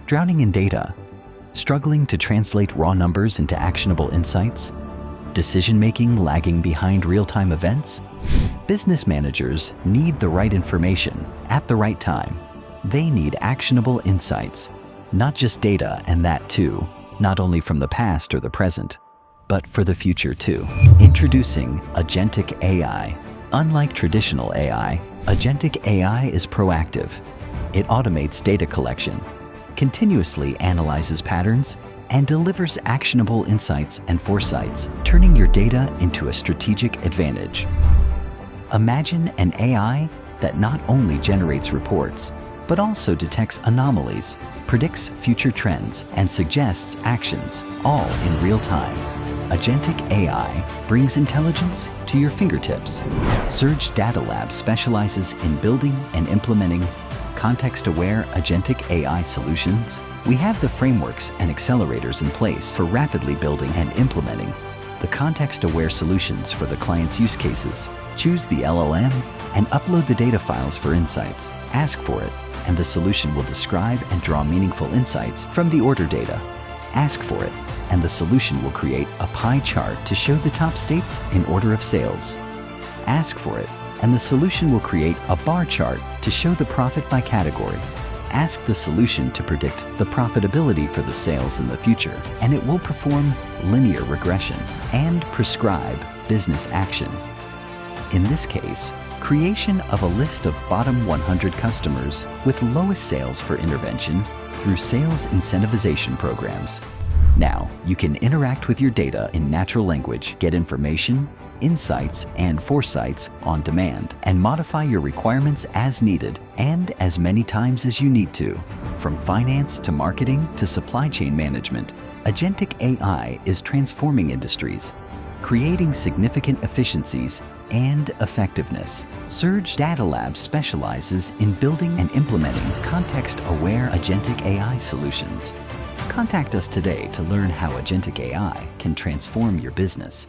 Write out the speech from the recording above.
Drowning in data? Struggling to translate raw numbers into actionable insights? Decision-making lagging behind real-time events? Business managers need the right information at the right time. They need actionable insights, not just data, and that too, not only from the past or the present, but for the future too. Introducing Agentic AI. Unlike traditional AI, Agentic AI is proactive. It automates data collection, continuously analyzes patterns, and delivers actionable insights and foresights, turning your data into a strategic advantage. Imagine an AI that not only generates reports, but also detects anomalies, predicts future trends, and suggests actions, all in real time. Agentic AI brings intelligence to your fingertips. Surge Datalab specializes in building and implementing context-aware Agentic AI solutions. We have the frameworks and accelerators in place for rapidly building and implementing the context-aware solutions for the client's use cases. Choose the LLM and upload the data files for insights. Ask for it, and the solution will describe and draw meaningful insights from the order data. Ask for it, and the solution will create a pie chart to show the top states in order of sales. Ask for it, and the solution will create a bar chart to show the profit by category. Ask the solution to predict the profitability for the sales in the future, and it will perform linear regression and prescribe business action. In this case, creation of a list of bottom 100 customers with lowest sales for intervention through sales incentivization programs. Now, you can interact with your data in natural language, get information, insights, and foresights on demand, and modify your requirements as needed and as many times as you need to. From finance to marketing to supply chain management, Agentic AI is transforming industries, creating significant efficiencies and effectiveness. Surge Datalab specializes in building and implementing context-aware Agentic AI solutions. Contact us today to learn how Agentic AI can transform your business.